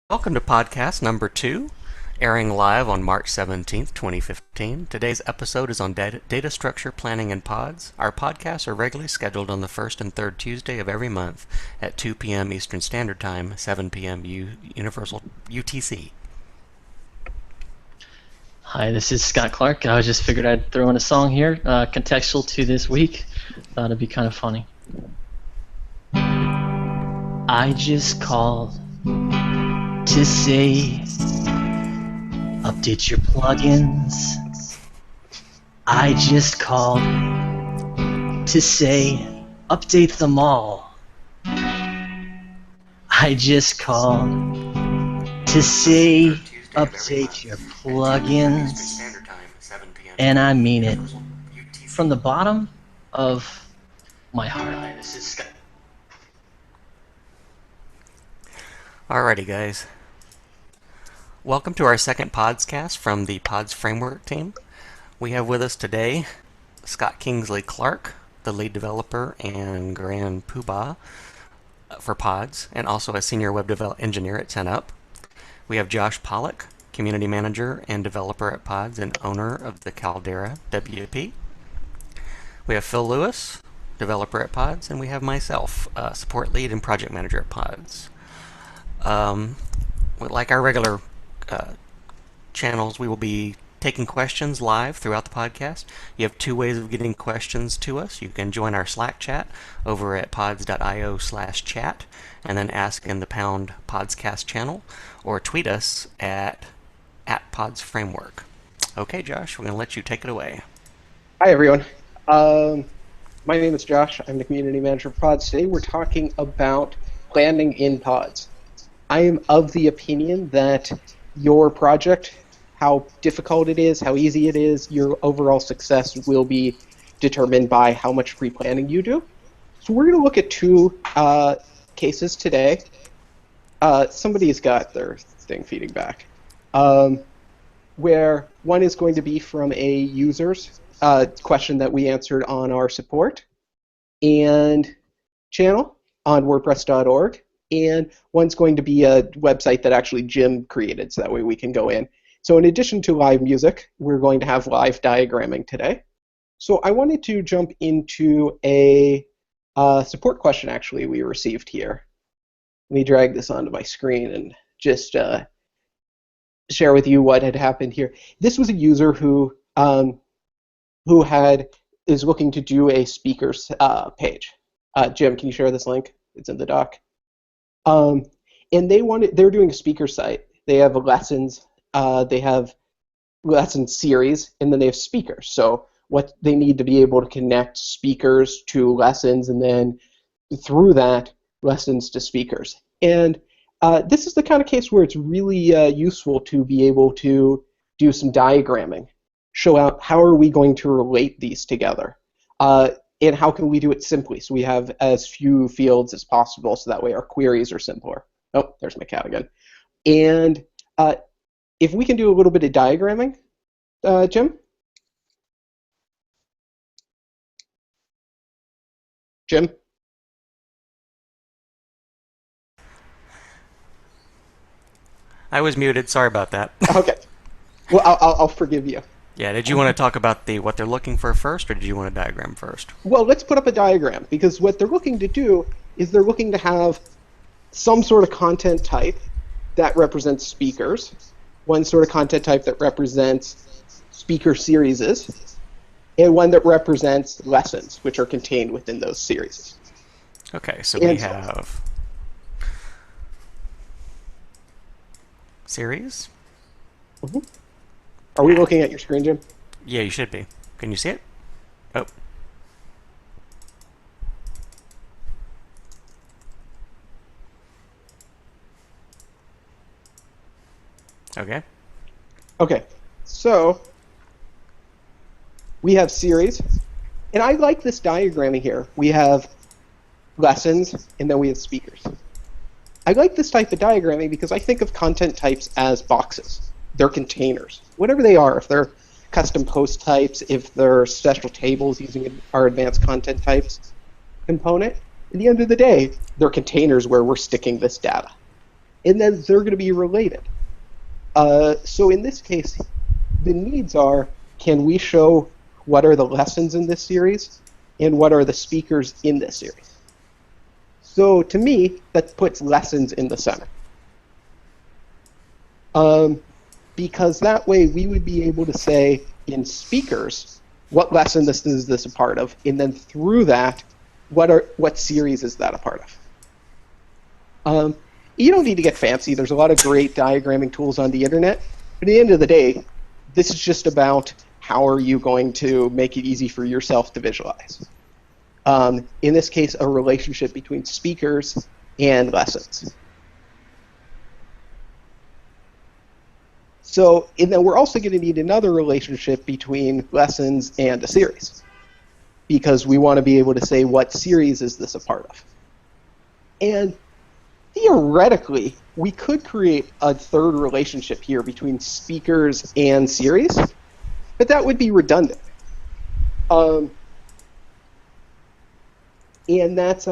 Welcome to podcast number 2, airing live on March 17th, 2015. Today's episode is on data structure planning in pods. Our podcasts are regularly scheduled on the first and third Tuesday of every month at 2 p.m. Eastern Standard Time, 7 p.m. Universal UTC. Hi, this is Scott Clark. I just figured I'd throw in a song here, contextual to this week. Thought it'd be kind of funny. I just called to say, update your plugins. I just called to say, update them all. I just called to say, update your plugins. And I mean it from the bottom of my heart. This is Scott. Alrighty, guys. Welcome to our second Podscast from the Pods Framework team. We have with us today Scott Kingsley Clark, the lead developer and grand poobah for Pods, and also a senior web engineer at 10up. We have Josh Pollock, community manager and developer at Pods and owner of the Caldera WP. We have Phil Lewis, developer at Pods, and we have myself, support lead and project manager at Pods. Like our regular channels, we will be taking questions live throughout the podcast. You have two ways of getting questions to us. You can join our Slack chat over at pods.io/chat and then ask in the #Podscast channel, or tweet us at @PodsFramework. Okay, Josh, we're going to let you take it away. Hi, everyone. My name is Josh. I'm the community manager of Pods. Today we're talking about planning in Pods. I am of the opinion that your project, how difficult it is, how easy it is, your overall success will be determined by how much pre-planning you do. So we're going to look at two cases today. Somebody's got their thing feeding back. Where one is going to be from a user's question that we answered on our support and channel on WordPress.org. And one's going to be a website that actually Jim created, so that way we can go in. So in addition to live music, we're going to have live diagramming today. So I wanted to jump into a support question, actually, we received here. Let me drag this onto my screen and just share with you what had happened here. This was a user who is looking to do a speakers page. Jim, can you share this link? It's in the doc. And they're doing a speaker site. They have lessons, they have lesson series, and then they have speakers. So what they need to be able to connect speakers to lessons, and then through that, lessons to speakers. And this is the kind of case where it's really useful to be able to do some diagramming, show out how are we going to relate these together. And how can we do it simply so we have as few fields as possible, so that way our queries are simpler. Oh, there's my cat again. And if we can do a little bit of diagramming, Jim? Jim? I was muted. Sorry about that. Okay. Well, I'll forgive you. Yeah, did you want to talk about what they're looking for first, or did you want a diagram first? Well, let's put up a diagram, because what they're looking to do is they're looking to have some sort of content type that represents speakers, one sort of content type that represents speaker series, and one that represents lessons, which are contained within those series. Okay, so we have series. Mm-hmm. Are we looking at your screen, Jim? Yeah, you should be. Can you see it? Oh. Okay. Okay, so we have series, and I like this diagramming here. We have lessons, and then we have speakers. I like this type of diagramming because I think of content types as boxes. They're containers, whatever they are. If they're custom post types, if they're special tables using our advanced content types component, at the end of the day, they're containers where we're sticking this data. and then they're going to be related. So in this case, the needs are, can we show what are the lessons in this series and what are the speakers in this series? So to me, that puts lessons in the center. Because that way we would be able to say in speakers, what lesson this is this a part of, and then through that, what series is that a part of? You don't need to get fancy. There's a lot of great diagramming tools on the internet. But at the end of the day, this is just about how are you going to make it easy for yourself to visualize. In this case, a relationship between speakers and lessons. So, and then we're also going to need another relationship between lessons and a series, because we want to be able to say what series is this a part of. And theoretically, we could create a third relationship here between speakers and series, but that would be redundant. And that's,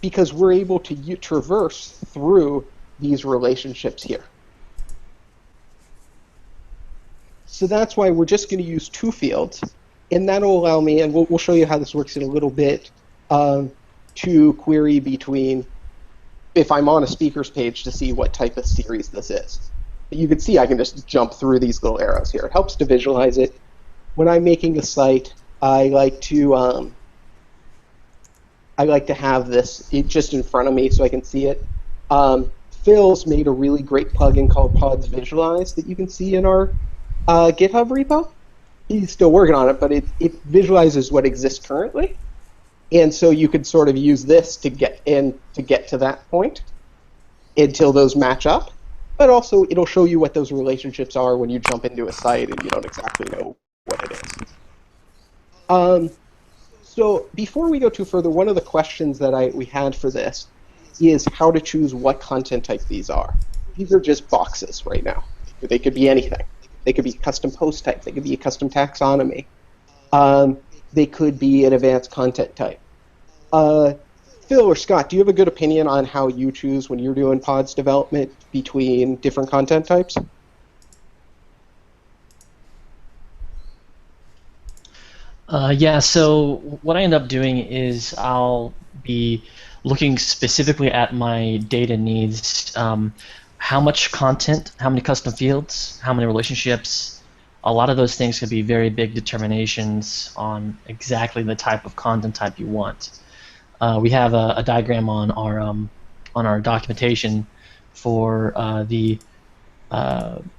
because we're able to traverse through these relationships here. So that's why we're just going to use two fields, and that'll allow me, and we'll show you how this works in a little bit, to query between, if I'm on a speakers page, to see what type of series this is. You can see I can just jump through these little arrows here. It helps to visualize it. When I'm making a site, I like to have this just in front of me so I can see it. Phil's made a really great plugin called Pods Visualize that you can see in our GitHub repo. He's still working on it, but it visualizes what exists currently. And so you could sort of use this to get to that point until those match up. But also, it'll show you what those relationships are when you jump into a site and you don't exactly know what it is. So before we go too further, one of the questions that we had for this is how to choose what content type these are. These are just boxes right now. They could be anything. They could be custom post type. They could be a custom taxonomy. They could be an advanced content type. Phil or Scott, do you have a good opinion on how you choose when you're doing pods development between different content types? Yeah, so what I end up doing is I'll be looking specifically at my data needs, how much content, how many custom fields, how many relationships. A lot of those things can be very big determinations on exactly the type of content type you want. We have a diagram on our documentation for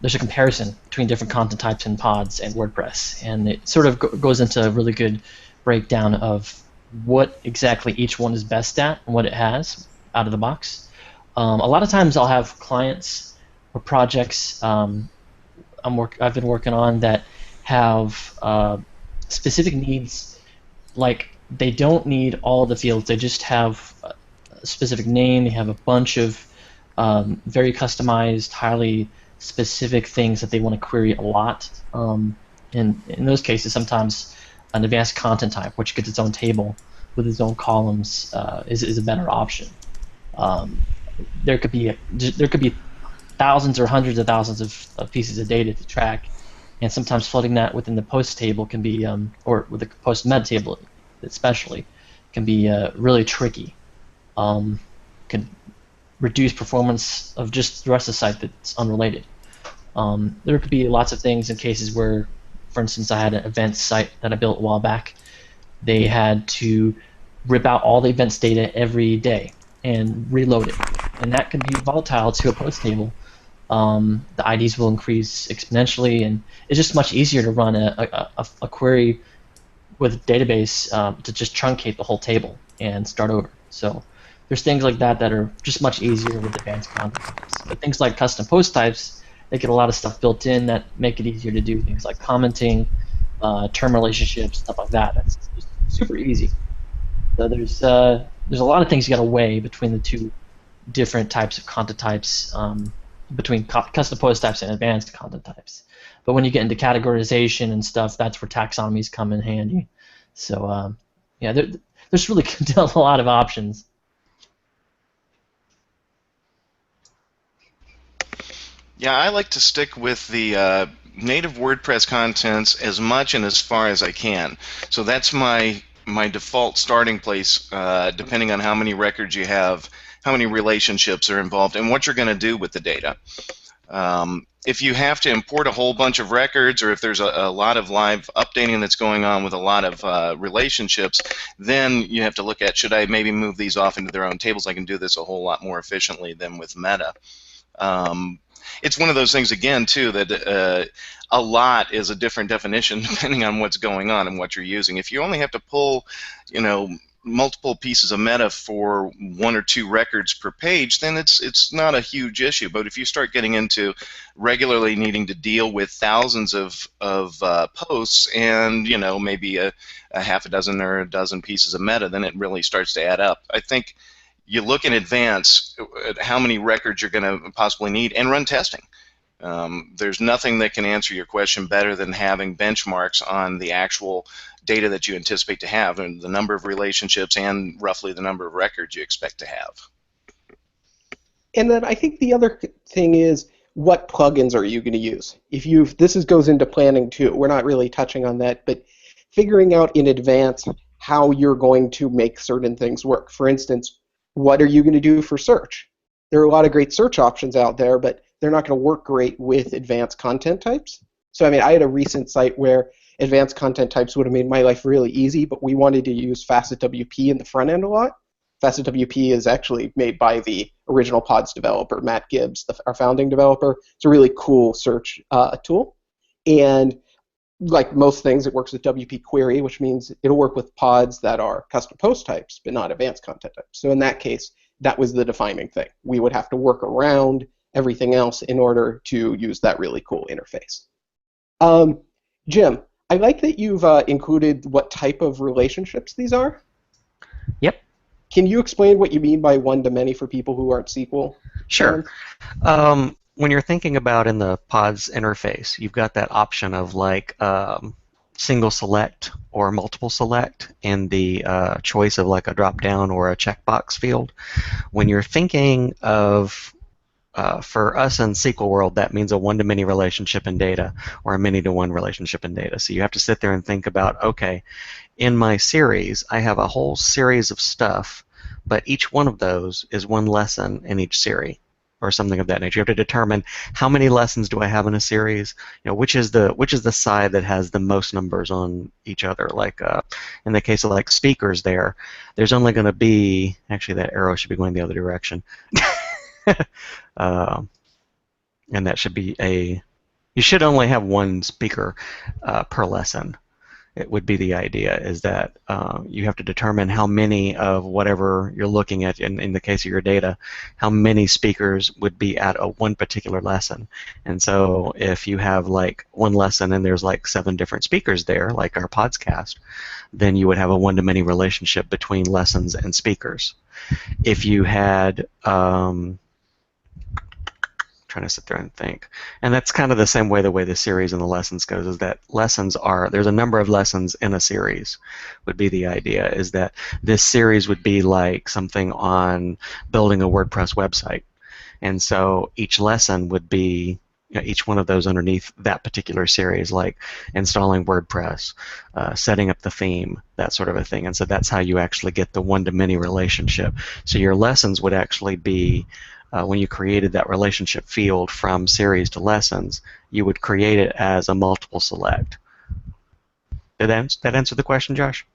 there's a comparison between different content types in pods and WordPress, and it sort of goes into a really good breakdown of what exactly each one is best at and what it has out of the box. A lot of times I'll have clients or projects I've been working on that have specific needs, like they don't need all the fields, they just have a specific name, they have a bunch of very customized, highly specific things that they want to query a lot. In those cases, sometimes an advanced content type, which gets its own table with its own columns, is a better option. There could be thousands or hundreds of thousands of pieces of data to track, and sometimes flooding that within the post table can be, or with the post meta table especially, can be really tricky. Can reduce performance of just the rest of the site that's unrelated. There could be lots of things in cases where, for instance, I had an events site that I built a while back. They had to rip out all the events data every day and reload it, and that can be volatile to a post table. The IDs will increase exponentially, and it's just much easier to run a query with a database to just truncate the whole table and start over. So there's things like that that are just much easier with advanced content types. But things like custom post types, they get a lot of stuff built in that make it easier to do things like commenting, term relationships, stuff like that. That's just super easy. So there's a lot of things you got to weigh between the two different types of content types, between custom post types and advanced content types. But when you get into categorization and stuff, that's where taxonomies come in handy. So yeah, there's really a lot of options. Yeah, I like to stick with the native WordPress contents as much and as far as I can. So that's my default starting place, depending on how many records you have, how many relationships are involved, and what you're going to do with the data. If you have to import a whole bunch of records, or if there's a lot of live updating that's going on with a lot of relationships, then you have to look at, should I maybe move these off into their own tables? I can do this a whole lot more efficiently than with Meta. It's one of those things, again, too, that a lot is a different definition depending on what's going on and what you're using. If you only have to pull, multiple pieces of meta for 1 or 2 records per page, then it's not a huge issue. But if you start getting into regularly needing to deal with thousands of posts and maybe a half a dozen or a dozen pieces of meta, then it really starts to add up. I think you look in advance at how many records you're going to possibly need and run testing. There's nothing that can answer your question better than having benchmarks on the actual data that you anticipate to have, and the number of relationships and roughly the number of records you expect to have. And then I think the other thing is, what plugins are you going to use? This goes into planning too. We're not really touching on that, but figuring out in advance how you're going to make certain things work. For instance, what are you going to do for search? There are a lot of great search options out there, but they're not going to work great with advanced content types. So I had a recent site where advanced content types would have made my life really easy, but we wanted to use FacetWP in the front end a lot. FacetWP is actually made by the original Pods developer, Matt Gibbs, our founding developer. It's a really cool search tool. And like most things, it works with WP Query, which means it'll work with pods that are custom post types, but not advanced content types. So in that case, that was the defining thing. We would have to work around everything else in order to use that really cool interface. Jim, I like that you've included what type of relationships these are. Yep. Can you explain what you mean by one-to-many for people who aren't SQL? Sure. When you're thinking about in the Pods interface, you've got that option of like single select or multiple select in the choice of like a drop-down or a checkbox field. When you're thinking of for us in SQL world, that means a one-to-many relationship in data or a many-to-one relationship in data. So you have to sit there and think about, okay, in my series, I have a whole series of stuff, but each one of those is one lesson in each series, or something of that nature. You have to determine how many lessons do I have in a series. Which is the side that has the most numbers on each other. Like in the case of like speakers, there's only going to be, actually that arrow should be going the other direction. And that should be you should only have one speaker per lesson. It would be the idea, is that you have to determine how many of whatever you're looking at, in the case of your data, how many speakers would be at one particular lesson. And so if you have like one lesson and there's like 7 different speakers there, like our Podscast, then you would have a one-to-many relationship between lessons and speakers. If you had trying to sit there and think. And that's kind of the same way the series and the lessons goes, is that there's a number of lessons in a series, would be the idea, is that this series would be like something on building a WordPress website. And so each lesson would be each one of those underneath that particular series, like installing WordPress, setting up the theme, that sort of a thing. And so that's how you actually get the one-to-many relationship. So your lessons would actually be, when you created that relationship field from series to lessons, you would create it as a multiple select. Did that answer the question, Josh?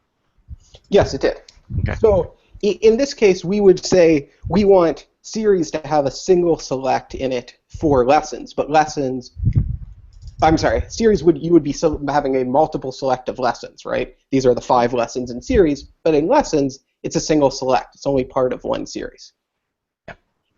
Yes, it did. Okay. So in this case, we would say we want series to have a single select in it for lessons, but series you would be having a multiple select of lessons, right? These are the 5 lessons in series, but in lessons, it's a single select. It's only part of one series.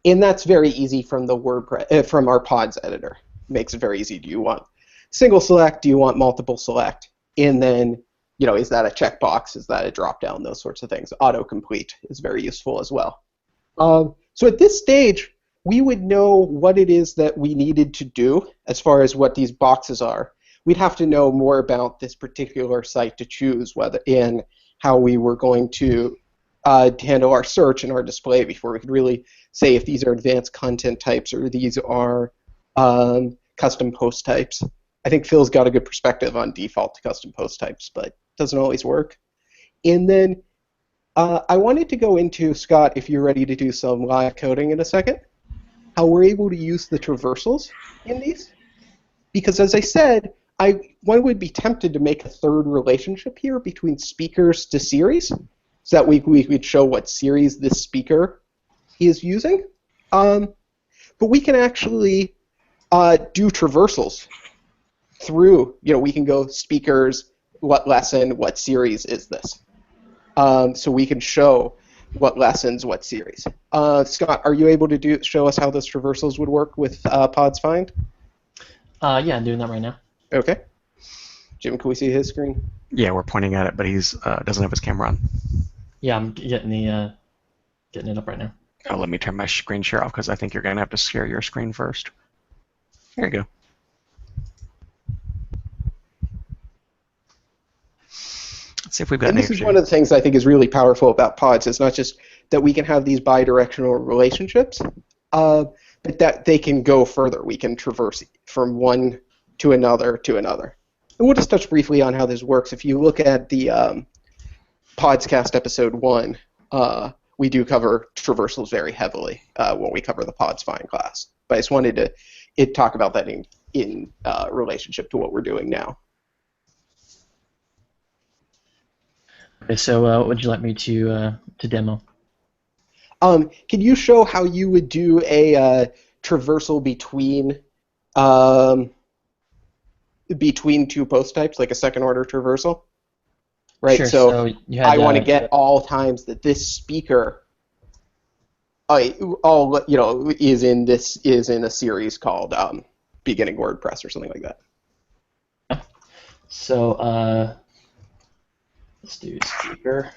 And that's very easy from the WordPress, from our Pods editor. Makes it very easy. Do you want single select? Do you want multiple select? And then, is that a checkbox? Is that a drop-down? Those sorts of things. Autocomplete is very useful as well. So at this stage, we would know what it is that we needed to do as far as what these boxes are. We'd have to know more about this particular site to choose whether in how we were going to handle our search and our display before we could really say if these are advanced content types or these are custom post types. I think Phil's got a good perspective on default to custom post types, but it doesn't always work. And then I wanted to go into, Scott, if you're ready to do some live coding in a second, how we're able to use the traversals in these. Because as I said, one would be tempted to make a third relationship here between speakers to series, so that we could show what series this speaker is using. But we can actually do traversals through, we can go speakers, what lesson, what series is this? So we can show what lessons, what series. Scott, are you able to show us how those traversals would work with Pods Find? Yeah, I'm doing that right now. Okay. Jim, can we see his screen? Yeah, we're pointing at it, but he's doesn't have his camera on. Yeah, I'm getting it up right now. Oh, let me turn my screen share off because I think you're going to have to share your screen first. There you go. Let's see if we've got And this is one of the things I think is really powerful about pods. It's not just that we can have these bidirectional relationships, but that they can go further. We can traverse from one to another to another. And we'll just touch briefly on how this works. If you look at the Podscast episode 1, we do cover traversals very heavily when we cover the Pods Find class. But I just wanted to talk about that in relationship to what we're doing now. Okay, so what would you like me to demo? Can you show how you would do a traversal between two post types, like a second order traversal? Right. Sure, So you had, I want to get all times that this speaker, is in a series called Beginning WordPress or something like that. So let's do speaker.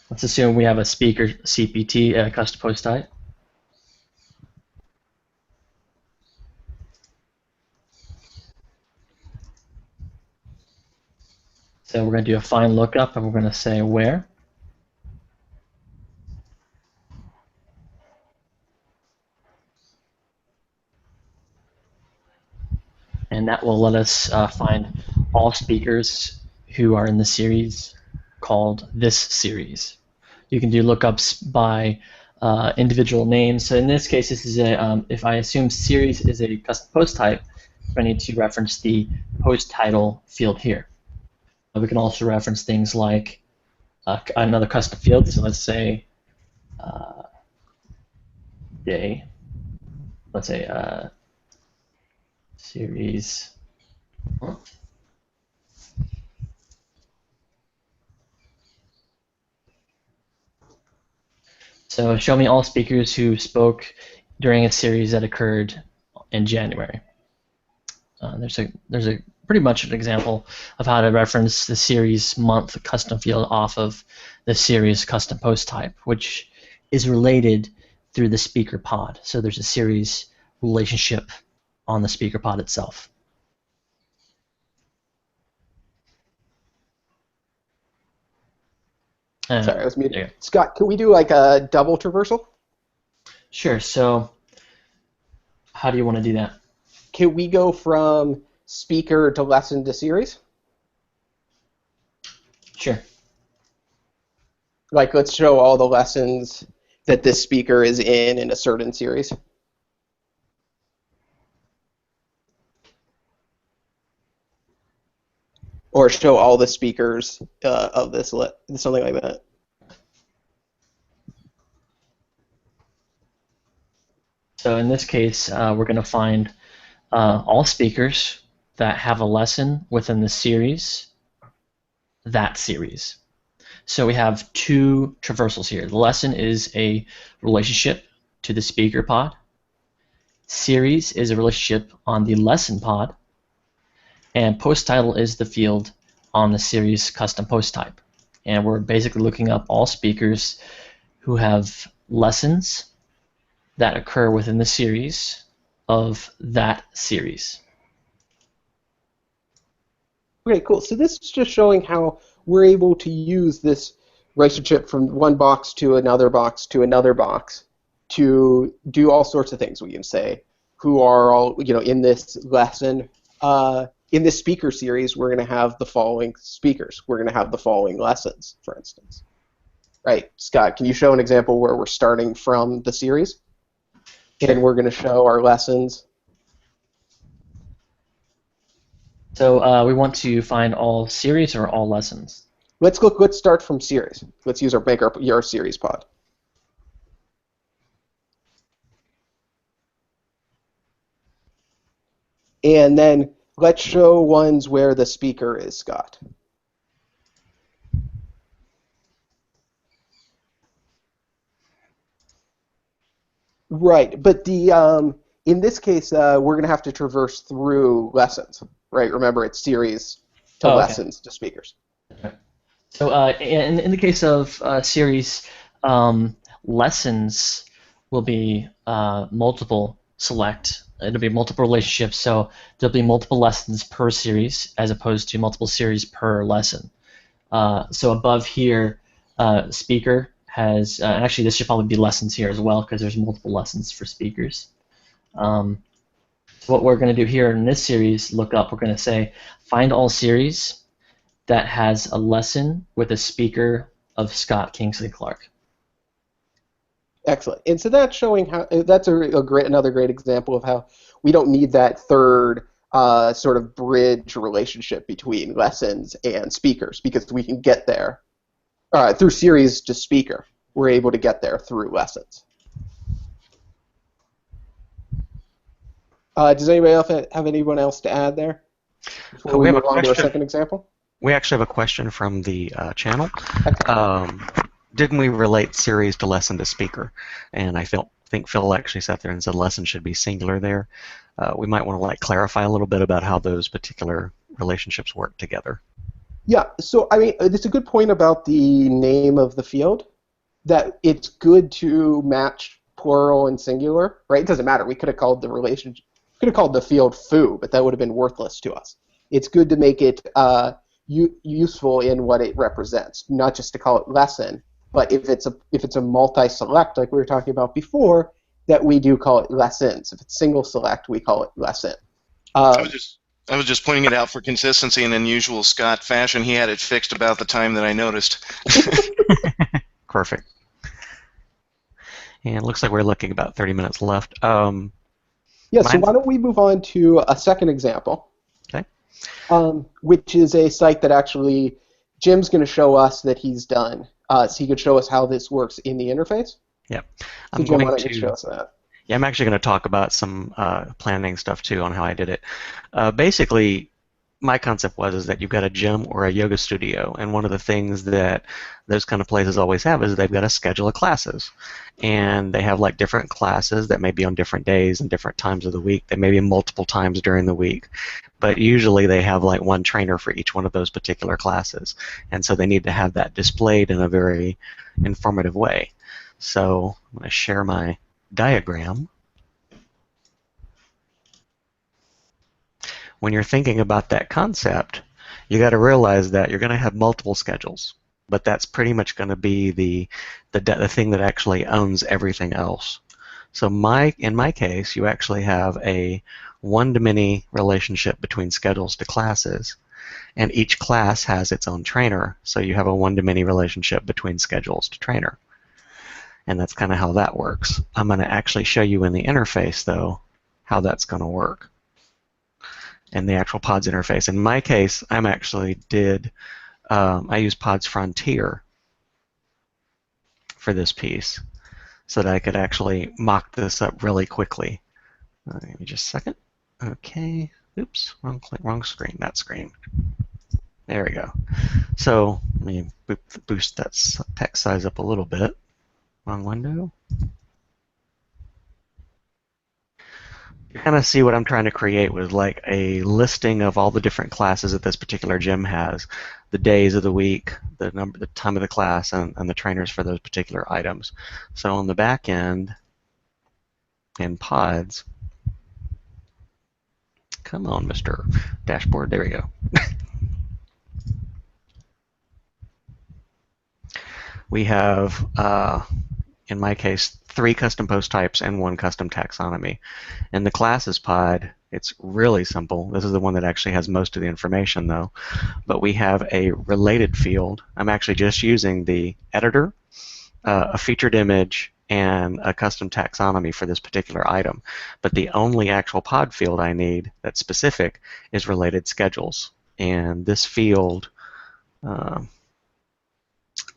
Let's assume we have a speaker CPT custom post type. So we're going to do a find lookup, and we're going to say where. And that will let us find all speakers who are in the series called this series. You can do lookups by individual names. So in this case, this is if I assume series is a custom post type, I need to reference the post title field here. We can also reference things like another custom field. So let's say day. Let's say series. So show me all speakers who spoke during a series that occurred in January. There's a pretty much an example of how to reference the series month custom field off of the series custom post type, which is related through the speaker pod. So there's a series relationship on the speaker pod itself. Sorry, I was muted. Scott, can we do like a double traversal? Sure. So how do you want to do that? Can we go from speaker to lesson to series? Sure. Like, let's show all the lessons that this speaker is in a certain series. Or show all the speakers of this, something like that. So in this case, we're going to find all speakers that have a lesson within the series, that series. So we have two traversals here. The lesson is a relationship to the speaker pod. Series is a relationship on the lesson pod. And post title is the field on the series custom post type. And we're basically looking up all speakers who have lessons that occur within the series of that series. Okay, cool. So this is just showing how we're able to use this relationship from one box to another box to another box to do all sorts of things. We can say who are all, in this lesson. In this speaker series, we're going to have the following speakers. We're going to have the following lessons, for instance. Right, Scott, can you show an example where we're starting from the series? And we're going to show our lessons. So we want to find all series or all lessons. Let's start from series. Let's make our series pod. And then let's show ones where the speaker is Scott. Right, but in this case, we're going to have to traverse through lessons, right? Remember, it's series to lessons to speakers. So in the case of series, lessons will be multiple select. It'll be multiple relationships, so there'll be multiple lessons per series as opposed to multiple series per lesson. So above here, speaker has, actually this should probably be lessons here as well because there's multiple lessons for speakers. So what we're going to do here in this series, we're going to say find all series that has a lesson with a speaker of Scott Kingsley Clark. Excellent. And so that's showing how that's another great example of how we don't need that third sort of bridge relationship between lessons and speakers because we can get there through series to speaker. We're able to get there through lessons. Does anybody else have anyone else to add there? Before we move on to our second example? We actually have a question from the channel. Didn't we relate series to lesson to speaker? And I think Phil actually sat there and said lesson should be singular there. We might want to clarify a little bit about how those particular relationships work together. Yeah, so I mean, it's a good point about the name of the field, that it's good to match plural and singular, right? It doesn't matter. We could have called the field foo, but that would have been worthless to us. It's good to make it useful in what it represents, not just to call it lesson, but if it's a multi-select like we were talking about before, that we do call it lessons. If it's single select, we call it lesson. I was just pointing it out for consistency in unusual Scott fashion. He had it fixed about the time that I noticed. Perfect. And it looks like we're looking about 30 minutes left. Yeah, so why don't we move on to a second example, okay. Which is a site that actually Jim's going to show us that he's done. So he could show us how this works in the interface. Yep. So Jim, why don't you show us that? Yeah, I'm actually going to talk about some planning stuff too on how I did it. Basically, my concept was that you've got a gym or a yoga studio, and one of the things that those kind of places always have is they've got a schedule of classes, and they have different classes that may be on different days and different times of the week. They may be multiple times during the week, but usually they have one trainer for each one of those particular classes, and so they need to have that displayed in a very informative way. So I'm going to share my diagram. When you're thinking about that concept, you got to realize that you're going to have multiple schedules, but that's pretty much going to be the thing that actually owns everything else. So in my case, you actually have a one-to-many relationship between schedules to classes, and each class has its own trainer, so you have a one-to-many relationship between schedules to trainer. And that's kind of how that works. I'm going to actually show you in the interface, though, how that's going to work. In the actual PODS interface. In my case, I use PODS Frontier for this piece so that I could actually mock this up really quickly. Give me just a second. Okay. Oops, wrong screen. That screen. There we go. So let me boost that text size up a little bit. Wrong window. You kind of see what I'm trying to create with a listing of all the different classes that this particular gym has, the days of the week, the time of the class, and the trainers for those particular items. So on the back end, in PODS, come on, Mr. Dashboard, there we go. We have, in my case, 3 custom post types and 1 custom taxonomy. In the classes pod, it's really simple. This is the one that actually has most of the information, though. But we have a related field. I'm actually just using the editor, a featured image, and a custom taxonomy for this particular item. But the only actual pod field I need that's specific is related schedules. And this field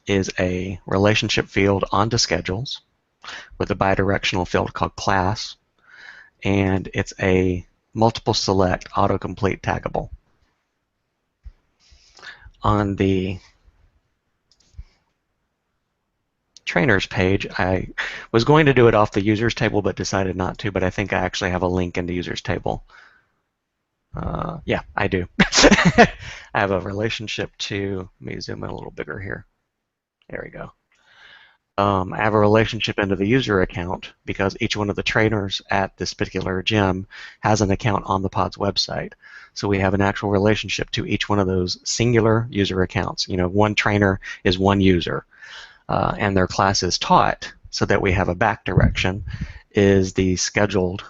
is a relationship field onto schedules with a bidirectional field called class, and it's a multiple select autocomplete taggable. On the trainers page, I was going to do it off the users table but decided not to, but I think I actually have a link in the users table. Yeah, I do. I have a relationship to, let me zoom in a little bigger here. There we go. I have a relationship into the user account because each one of the trainers at this particular gym has an account on the pod's website. So we have an actual relationship to each one of those singular user accounts. You know, one trainer is one user, and their class is taught so that we have a back direction is the scheduled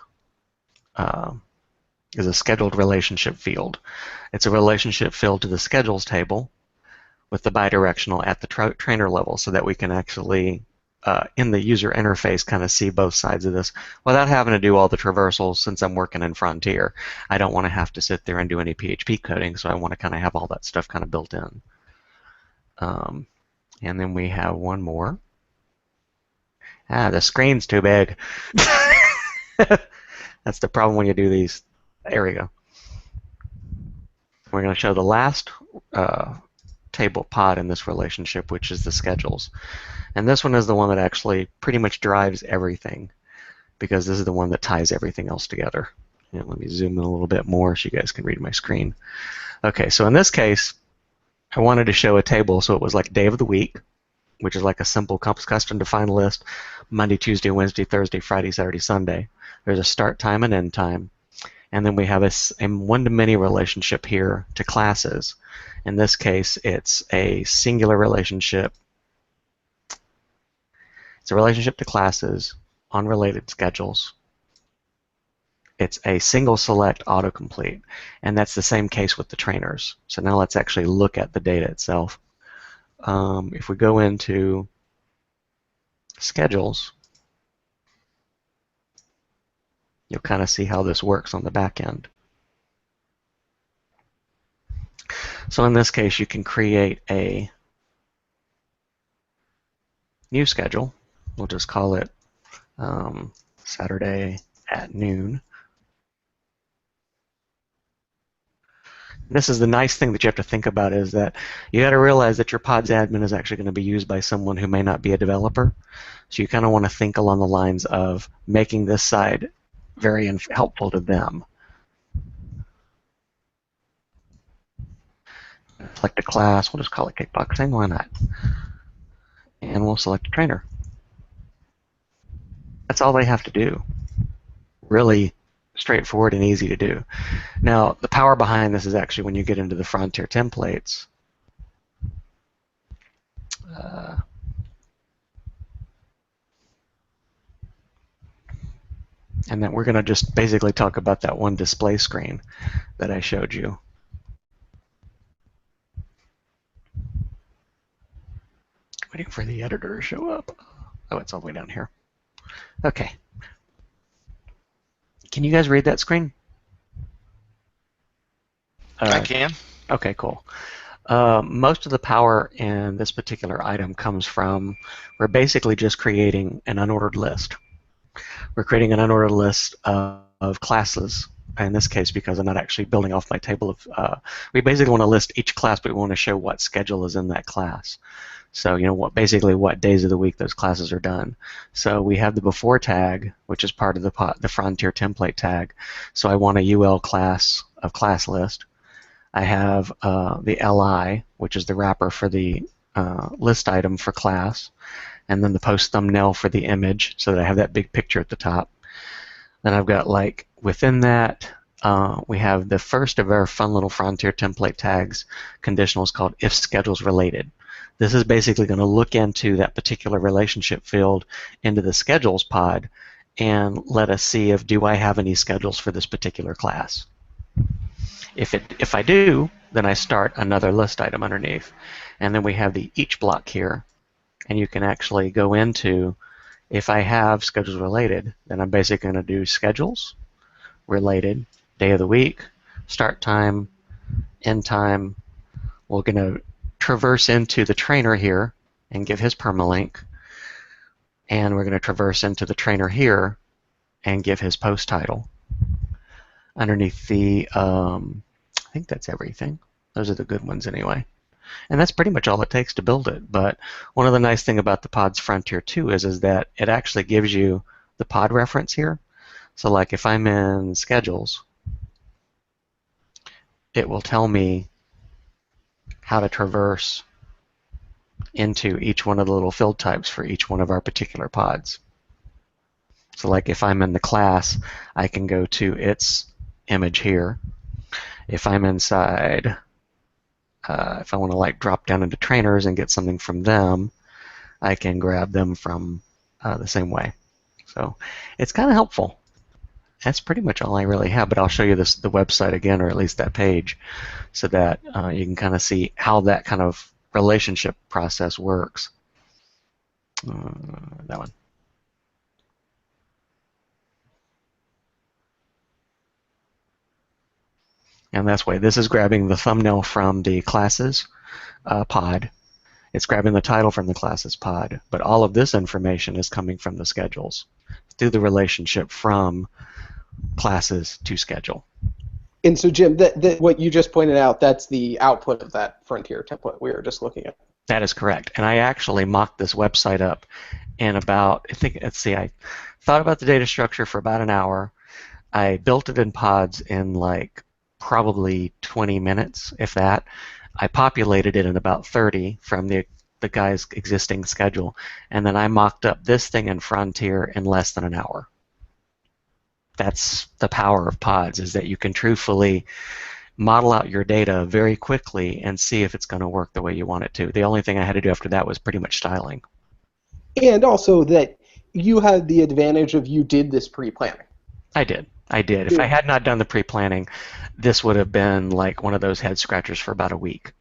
is a scheduled relationship field. It's a relationship field to the schedules table with the bidirectional at the trainer level so that we can actually, in the user interface, kind of see both sides of this without having to do all the traversals. Since I'm working in Frontier, I don't want to have to sit there and do any PHP coding, so I want to kind of have all that stuff kind of built in. And then we have one more. The screen's too big. That's the problem when you do these. There we go. We're going to show the last table pod in this relationship, which is the schedules. And this one is the one that actually pretty much drives everything because this is the one that ties everything else together. And let me zoom in a little bit more so you guys can read my screen. Okay, so in this case, I wanted to show a table so it was like day of the week, which is like a simple custom defined list, Monday, Tuesday, Wednesday, Thursday, Friday, Saturday, Sunday. There's a start time and end time. And then we have a one-to-many relationship here to classes. In this case, it's a singular relationship. It's a relationship to classes on related schedules. It's a single select autocomplete. And that's the same case with the trainers. So now let's actually look at the data itself. If we go into schedules, you'll kind of see how this works on the back end. So in this case, you can create a new schedule. We'll just call it Saturday at noon. This is the nice thing that you have to think about is that you got to realize that your pod's admin is actually going to be used by someone who may not be a developer. So you kind of want to think along the lines of making this side very helpful to them. Select a class, we'll just call it kickboxing, why not? And we'll select a trainer. That's all they have to do. Really straightforward and easy to do. Now, the power behind this is actually when you get into the Frontier templates. And then we're going to just basically talk about that one display screen that I showed you. Waiting for the editor to show up. Oh, it's all the way down here. Okay. Can you guys read that screen? I can. Okay, cool. Most of the power in this particular item comes from, we're basically just creating an unordered list. We're creating an unordered list of classes. In this case, because I'm not actually building off my table of, we basically want to list each class, but we want to show what schedule is in that class. So, you know, basically what days of the week those classes are done. So we have the before tag, which is part of the Frontier template tag. So I want a UL class of class list. I have the LI, which is the wrapper for the list item for class, and then the post thumbnail for the image, so that I have that big picture at the top. Then I've got, like, within that, we have the first of our fun little Frontier template tags conditionals called if schedules related. This is basically going to look into that particular relationship field into the schedules pod and let us see if do I have any schedules for this particular class. If I do, then I start another list item underneath. And then we have the each block here. And you can actually go into, if I have schedules related, then I'm basically going to do schedules, related, day of the week, start time, end time. We're going to traverse into the trainer here and give his permalink. And we're going to traverse into the trainer here and give his post title. Underneath the, I think that's everything. Those are the good ones anyway. And that's pretty much all it takes to build it. But one of the nice things about the Pods Frontier 2 is that it actually gives you the pod reference here. So like if I'm in schedules, it will tell me how to traverse into each one of the little field types for each one of our particular pods. So like if I'm in the class, I can go to its image here. If I'm inside, if I want to like drop down into trainers and get something from them, I can grab them from the same way. So it's kind of helpful. That's pretty much all I really have, but I'll show you the website again, or at least that page, so that you can kind of see how that kind of relationship process works. That one. And that's why this is grabbing the thumbnail from the classes pod. It's grabbing the title from the classes pod, but all of this information is coming from the schedules through the relationship from classes to schedule. And so, Jim, what you just pointed out, that's the output of that Frontier template we were just looking at. That is correct. And I actually mocked this website up in about, I thought about the data structure for about an hour. I built it in pods in like probably 20 minutes, if that. I populated it in about 30 from the guy's existing schedule, and then I mocked up this thing in Frontier in less than an hour. That's the power of pods, is that you can truthfully model out your data very quickly and see if it's going to work the way you want it to. The only thing I had to do after that was pretty much styling. And also that you had the advantage of you did this pre-planning. I did. If I had not done the pre-planning, this would have been like one of those head scratchers for about a week.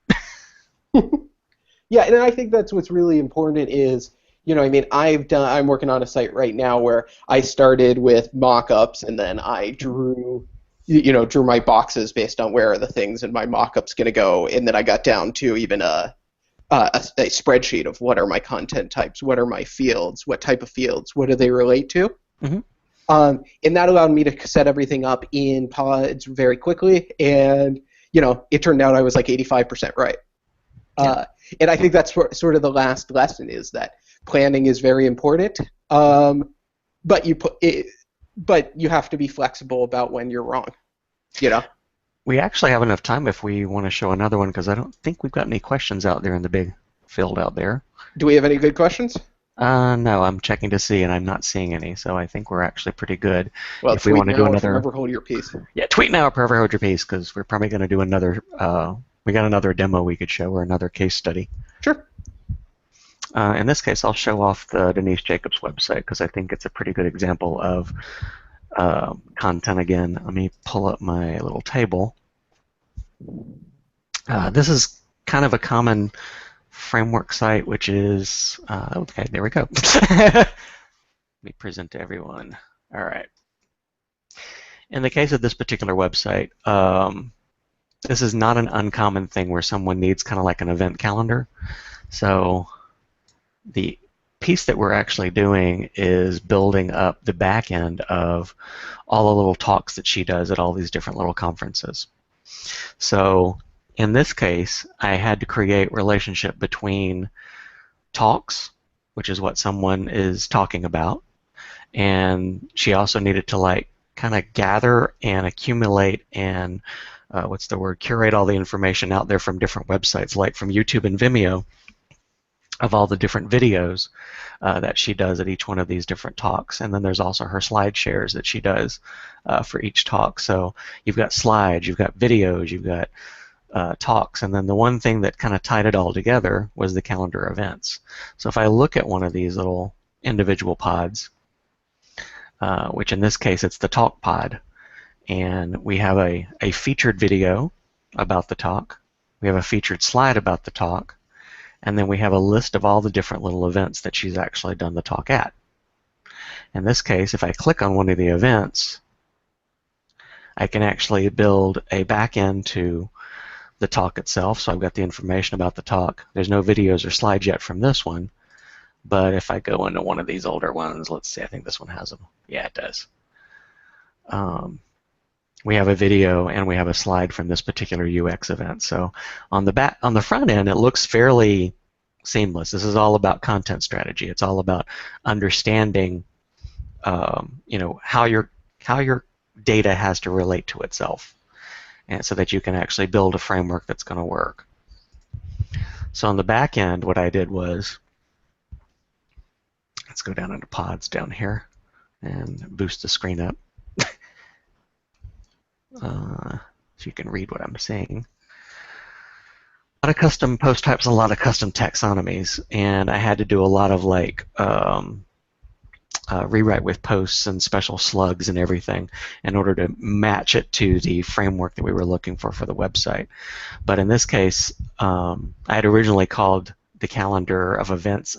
Yeah, and I think that's what's really important is, I'm working on a site right now where I started with mock-ups and then I drew my boxes based on where are the things in my mock-ups going to go, and then I got down to even a spreadsheet of what are my content types, what are my fields, what type of fields, what do they relate to. Mm-hmm. And that allowed me to set everything up in pods very quickly, and it turned out I was like 85% right. Yeah. And I think that's sort of the last lesson, is that planning is very important, but you have to be flexible about when you're wrong. We actually have enough time if we want to show another one, because I don't think we've got any questions out there in the big field out there. Do we have any good questions? No, I'm checking to see, and I'm not seeing any, so I think we're actually pretty good. Well, if we want to do another, forever hold your peace. Yeah, tweet now or forever hold your peace, because we're probably going to do another. We got another demo we could show, or another case study. Sure. In this case, I'll show off the Denise Jacobs website, because I think it's a pretty good example of content. Again, let me pull up my little table. This is kind of a common framework site, which is okay. There we go. Let me present to everyone. All right. In the case of this particular website, this is not an uncommon thing where someone needs kind of like an event calendar. So the piece that we're actually doing is building up the back end of all the little talks that she does at all these different little conferences. So in this case, I had to create relationship between talks, which is what someone is talking about, and she also needed to like kind of gather and accumulate and curate all the information out there from different websites, like from YouTube and Vimeo, of all the different videos that she does at each one of these different talks. And then there's also her slide shares that she does for each talk. So you've got slides, you've got videos, you've got talks, and then the one thing that kind of tied it all together was the calendar events. So if I look at one of these little individual pods, which in this case it's the talk pod, and we have a featured video about the talk, we have a featured slide about the talk, and then we have a list of all the different little events that she's actually done the talk at. In this case, if I click on one of the events, I can actually build a backend to the talk itself, so I've got the information about the talk. There's no videos or slides yet from this one, but if I go into one of these older ones, let's see, I think this one has them. Yeah, it does. We have a video and we have a slide from this particular UX event. So on the front end, it looks fairly seamless. This is all about content strategy. It's all about understanding, how your data has to relate to itself, and so that you can actually build a framework that's going to work. So on the back end, what I did was, let's go down into pods down here and boost the screen up. So you can read what I'm saying. A lot of custom post types and a lot of custom taxonomies, and I had to do a lot of rewrite with posts and special slugs and everything in order to match it to the framework that we were looking for the website. But in this case, I had originally called the calendar of events,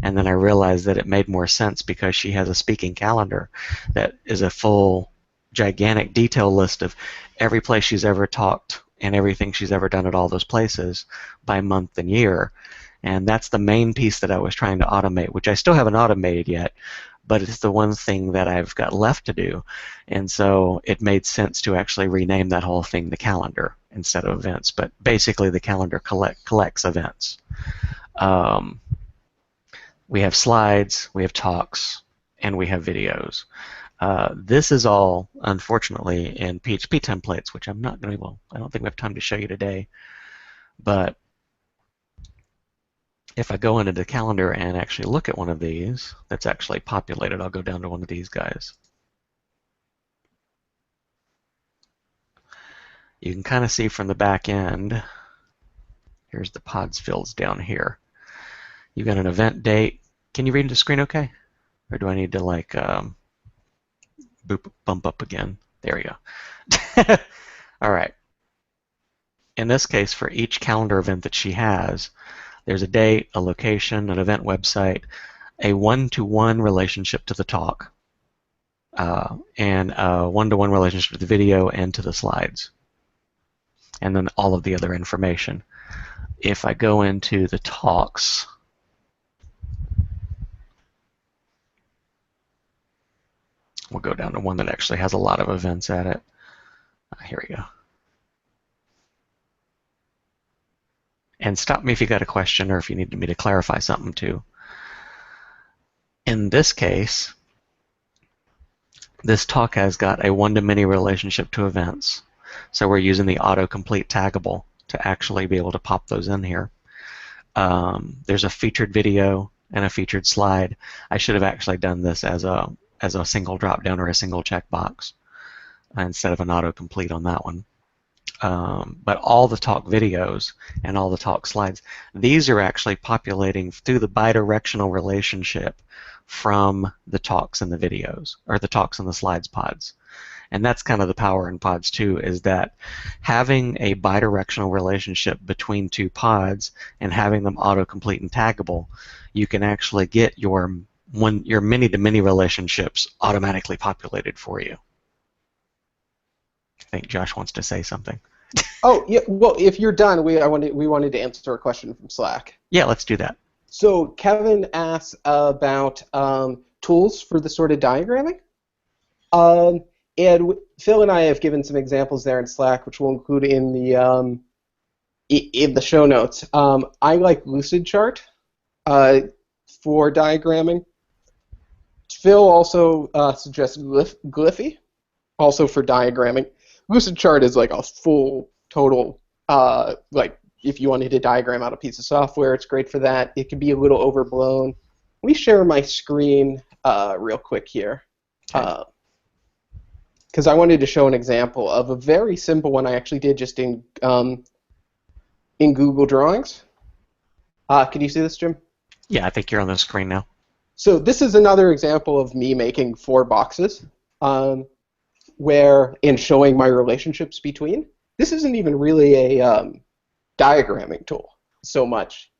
and then I realized that it made more sense because she has a speaking calendar that is a full gigantic detail list of every place she's ever talked and everything she's ever done at all those places by month and year. And that's the main piece that I was trying to automate, which I still haven't automated yet, but it's the one thing that I've got left to do. And so it made sense to actually rename that whole thing the calendar instead of events. But basically the calendar collects events. We have slides, we have talks, and we have videos. This is all, unfortunately, in PHP templates, which I'm not going to, I don't think we have time to show you today. But if I go into the calendar and actually look at one of these that's actually populated, I'll go down to one of these guys. You can kind of see from the back end, here's the pods fields down here. You've got an event date. Can you read the screen okay? Or do I need to bump up again? There we go. All right. In this case, for each calendar event that she has, there's a date, a location, an event website, a one-to-one relationship to the talk, and a one-to-one relationship to the video and to the slides, and then all of the other information. If I go into the talks, we'll go down to one that actually has a lot of events at it. Here we go. And stop me if you got a question or if you need me to clarify something too. In this case, this talk has got a one-to-many relationship to events. So we're using the autocomplete taggable to actually be able to pop those in here. There's a featured video and a featured slide. I should have actually done this as a single drop-down or a single checkbox instead of an autocomplete on that one. But all the talk videos and all the talk slides, these are actually populating through the bidirectional relationship from the talks and the videos, or the talks and the slides pods. And that's kind of the power in pods too, is that having a bidirectional relationship between two pods and having them autocomplete and taggable, you can actually get your many-to-many relationships automatically populated for you. I think Josh wants to say something. Oh, yeah. Well, if you're done, we wanted to answer a question from Slack. Yeah, let's do that. So Kevin asks about tools for the sort of diagramming. And Phil and I have given some examples there in Slack, which we'll include in the show notes. I like Lucidchart for diagramming. Phil also suggests Glyphy, also for diagramming. Lucidchart is like a full, total, if you wanted to diagram out a piece of software, it's great for that. It can be a little overblown. Let me share my screen real quick here. Okay. because I wanted to show an example of a very simple one I actually did just in Google Drawings. Can you see this, Jim? Yeah, I think you're on the screen now. So this is another example of me making 4 boxes, where in showing my relationships between. This isn't even really a diagramming tool so much,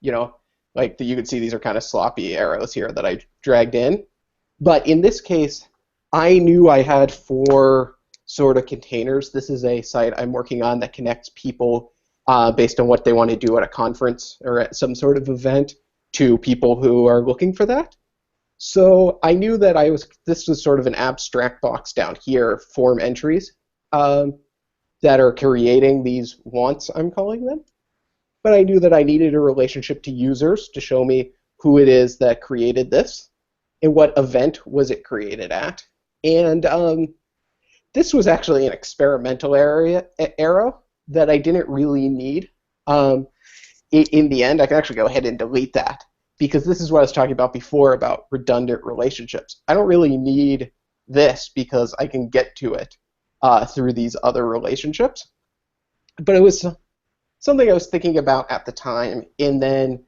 like you can see these are kind of sloppy arrows here that I dragged in. But in this case, I knew I had 4 sort of containers. This is a site I'm working on that connects people based on what they want to do at a conference or at some sort of event to people who are looking for that. So I knew that this was sort of an abstract box down here, form entries that are creating these wants, I'm calling them. But I knew that I needed a relationship to users to show me who it is that created this and what event was it created at. And this was actually an experimental arrow that I didn't really need. In the end, I can actually go ahead and delete that, because this is what I was talking about before about redundant relationships. I don't really need this because I can get to it through these other relationships. But it was something I was thinking about at the time, and then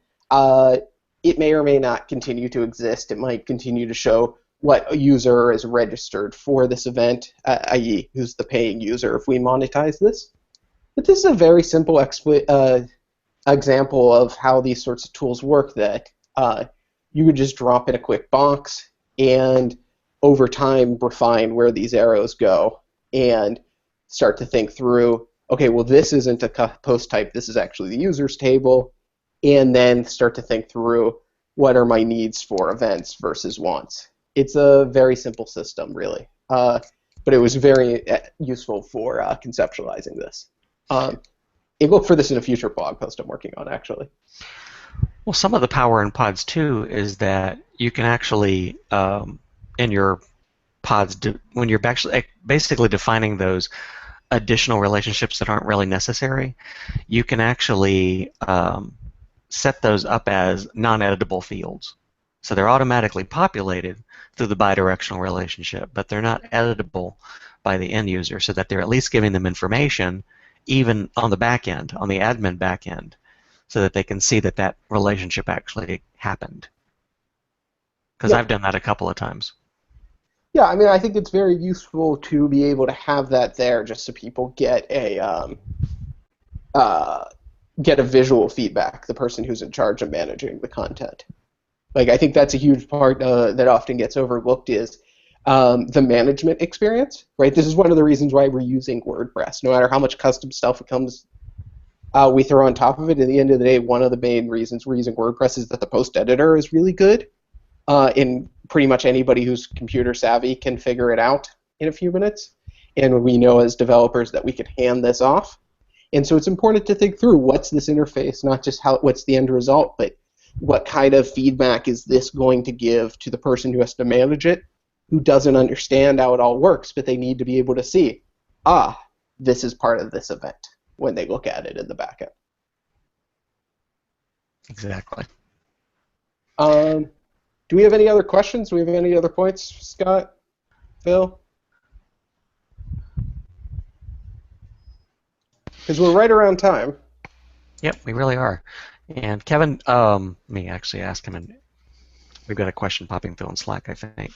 it may or may not continue to exist. It might continue to show what user is registered for this event, i.e. who's the paying user if we monetize this. But this is a very simple example of how these sorts of tools work, that you could just drop in a quick box and over time refine where these arrows go and start to think through, okay, well, this isn't a post type, this is actually the users table, and then start to think through what are my needs for events versus wants. It's a very simple system, really, but it was very useful for conceptualizing this. And look for this in a future blog post I'm working on, actually. Well, some of the power in pods too is that you can actually, in your pods, when you're actually basically defining those additional relationships that aren't really necessary, you can actually set those up as non-editable fields. So they're automatically populated through the bidirectional relationship, but they're not editable by the end user, so that they're at least giving them information even on the back end, on the admin back end, so that they can see that that relationship actually happened. Because Yeah. I've done that a couple of times. Yeah, I mean, I think it's very useful to be able to have that there, just so people get a visual feedback. The person who's in charge of managing the content. Like, I think that's a huge part that often gets overlooked is the management experience. Right. This is one of the reasons why we're using WordPress. No matter how much custom stuff we throw on top of it. At the end of the day, one of the main reasons we're using WordPress is that the post editor is really good. And pretty much anybody who's computer savvy can figure it out in a few minutes. And we know as developers that we can hand this off. And so it's important to think through what's this interface, not just what's the end result, but what kind of feedback is this going to give to the person who has to manage it, who doesn't understand how it all works, but they need to be able to see, this is part of this event when they look at it in the back end. Exactly. Do we have any other questions? Do we have any other points, Scott? Phil? Because we're right around time. Yep, we really are. And Kevin, let me actually ask him, and we've got a question popping through in Slack, I think.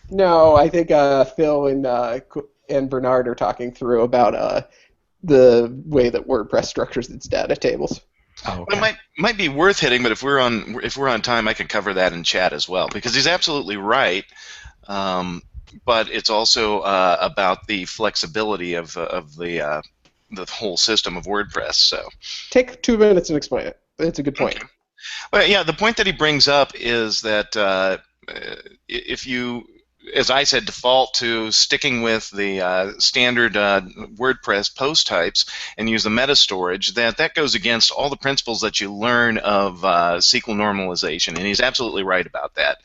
No, I think Phil and Bernard are talking through about the way that WordPress structures its data tables. Oh, okay. It might be worth hitting, but if we're on time, I could cover that in chat as well, because he's absolutely right. But it's also about the flexibility of the whole system of WordPress. So take 2 minutes and explain it. It's a good point. Okay. Well, yeah, the point that he brings up is that if you, as I said, default to sticking with the standard WordPress post types and use the meta storage, that goes against all the principles that you learn of SQL normalization, and he's absolutely right about that.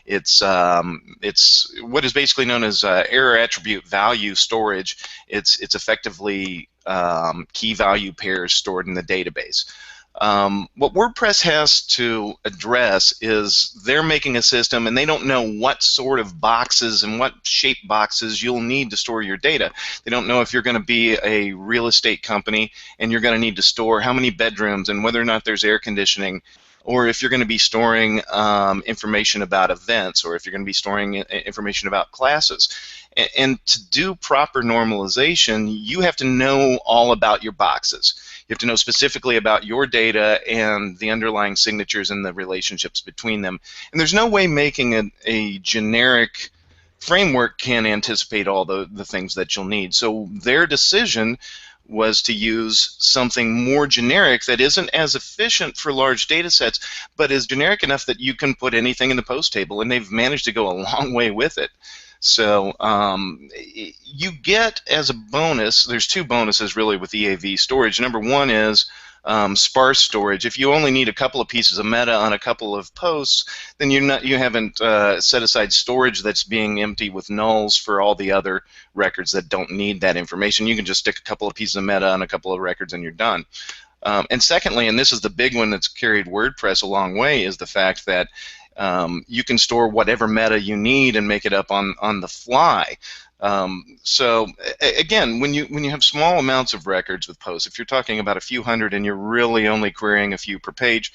It's what is basically known as error attribute value storage. It's effectively key value pairs stored in the database. What WordPress has to address is they're making a system and they don't know what sort of boxes and what shape boxes you'll need to store your data. They don't know if you're going to be a real estate company and you're going to need to store how many bedrooms and whether or not there's air conditioning, or if you're going to be storing information about events, or if you're going to be storing information about classes. And to do proper normalization, you have to know all about your boxes. You have to know specifically about your data and the underlying signatures and the relationships between them. And there's no way making a generic framework can anticipate all the things that you'll need. So their decision was to use something more generic that isn't as efficient for large data sets, but is generic enough that you can put anything in the post table, and they've managed to go a long way with it. So you get, as a bonus, there's two bonuses really with EAV storage. Number one is sparse storage. If you only need a couple of pieces of meta on a couple of posts, then you haven't set aside storage that's being empty with nulls for all the other records that don't need that information. You can just stick a couple of pieces of meta on a couple of records and you're done. And secondly, and this is the big one that's carried WordPress a long way, is the fact that you can store whatever meta you need and make it up on the fly. So again, when you have small amounts of records with posts, if you're talking about a few hundred and you're really only querying a few per page,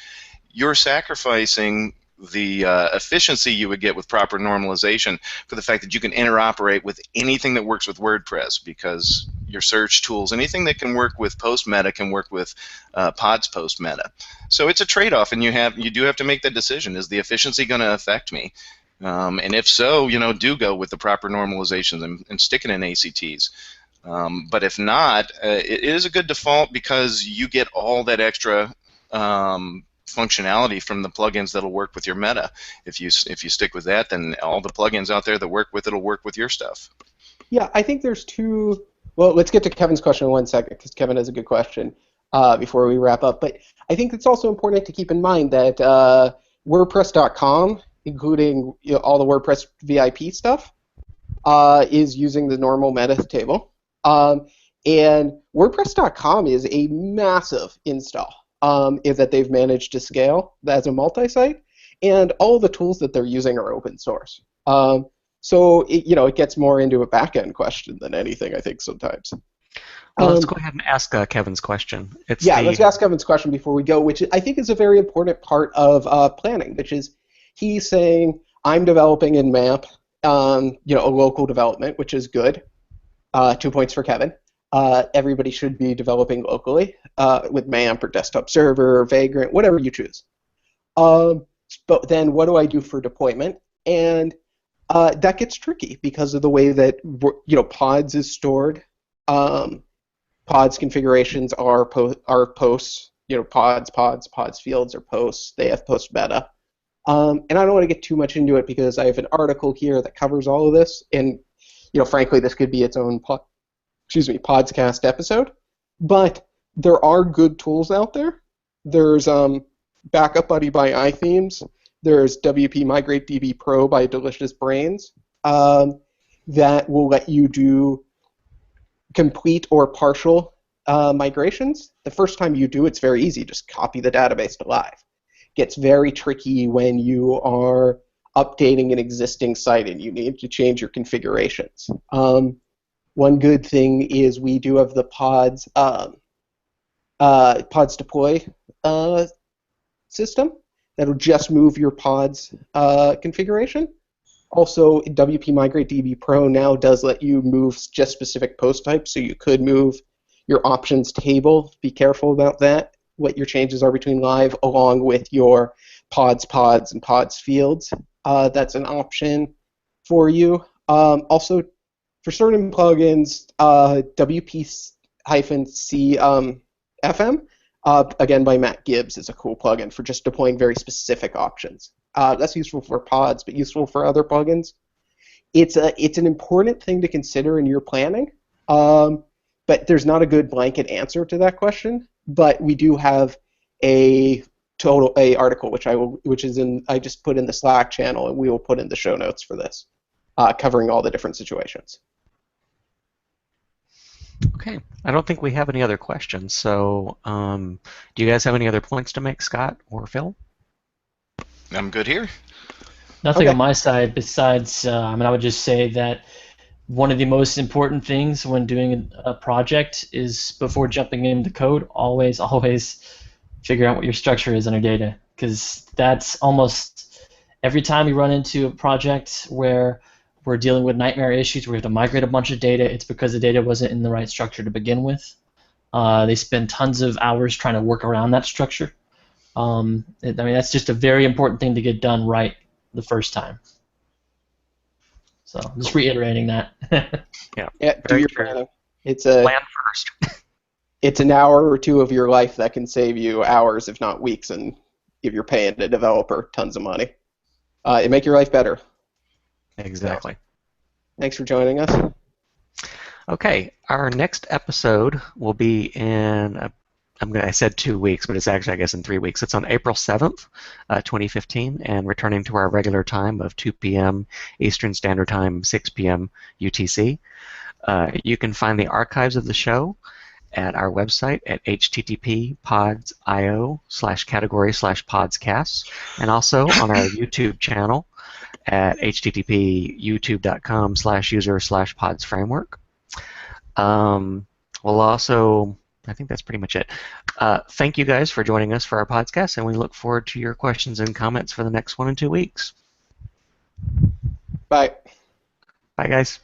you're sacrificing the efficiency you would get with proper normalization for the fact that you can interoperate with anything that works with WordPress, because your search tools, anything that can work with post meta can work with Pod's post meta. So it's a trade-off, and you do have to make that decision. Is the efficiency going to affect me? And if so, do go with the proper normalizations and stick it in ACTs. But if not, it is a good default because you get all that extra functionality from the plugins that'll work with your meta. If you stick with that, then all the plugins out there that work with it'll work with your stuff. Yeah, I think there's two. Well, let's get to Kevin's question in 1 second, because Kevin has a good question before we wrap up. But I think it's also important to keep in mind that WordPress.com, including all the WordPress VIP stuff, is using the normal meta table. And WordPress.com is a massive install that they've managed to scale as a multi-site, and all the tools that they're using are open source. So it gets more into a back-end question than anything, I think, sometimes. Well, let's go ahead and ask Kevin's question. Let's ask Kevin's question before we go, which I think is a very important part of planning, which is he's saying, I'm developing in MAMP, a local development, which is good. 2 points for Kevin. Everybody should be developing locally with MAMP or desktop server or Vagrant, whatever you choose. But then what do I do for deployment? And that gets tricky because of the way that Pods is stored. Pods configurations are posts. Pods fields are posts. They have post meta. And I don't want to get too much into it because I have an article here that covers all of this, and frankly, this could be its own Podscast episode. But there are good tools out there. There's Backup Buddy by iThemes. There's WP Migrate DB Pro by Delicious Brains that will let you do complete or partial migrations. The first time you do, it's very easy. Just copy the database to live. Gets very tricky when you are updating an existing site and you need to change your configurations. One good thing is we do have the Pods deploy system that'll just move your Pods configuration. Also, WP Migrate DB Pro now does let you move just specific post types, so you could move your options table. Be careful about that, what your changes are between live, along with your pods, and pods fields. That's an option for you. Also, for certain plugins, WP-C-FM, again by Matt Gibbs, is a cool plugin for just deploying very specific options. That's useful for pods, but useful for other plugins. It's an important thing to consider in your planning, but there's not a good blanket answer to that question. But we do have a article I just put in the Slack channel, and we will put in the show notes for this, covering all the different situations. Okay. I don't think we have any other questions. So, do you guys have any other points to make, Scott or Phil? I'm good here. Nothing Okay. on my side besides, I would just say that one of the most important things when doing a project is before jumping into code, always figure out what your structure is on your data, because that's almost every time we run into a project where we're dealing with nightmare issues where we have to migrate a bunch of data, it's because the data wasn't in the right structure to begin with. They spend tons of hours trying to work around that structure. That's just a very important thing to get done right the first time. So just reiterating that. Yeah. Yeah, do Very your true. planning. Plan first. It's an hour or two of your life that can save you hours, if not weeks, and if you're paying a developer tons of money. It make your life better. Exactly. Thanks for joining us. Okay, our next episode will be in, I said 2 weeks, but it's actually, I guess, in 3 weeks. It's on April 7th, 2015, and returning to our regular time of 2 p.m. Eastern Standard Time, 6 p.m. UTC. You can find the archives of the show at our website at http://pods.io/category/podscasts, and also on our YouTube channel at http://youtube.com/user/podsframework. We'll also, I think that's pretty much it. Thank you guys for joining us for our podcast, and we look forward to your questions and comments for the next 1 and 2 weeks. Bye. Bye, guys.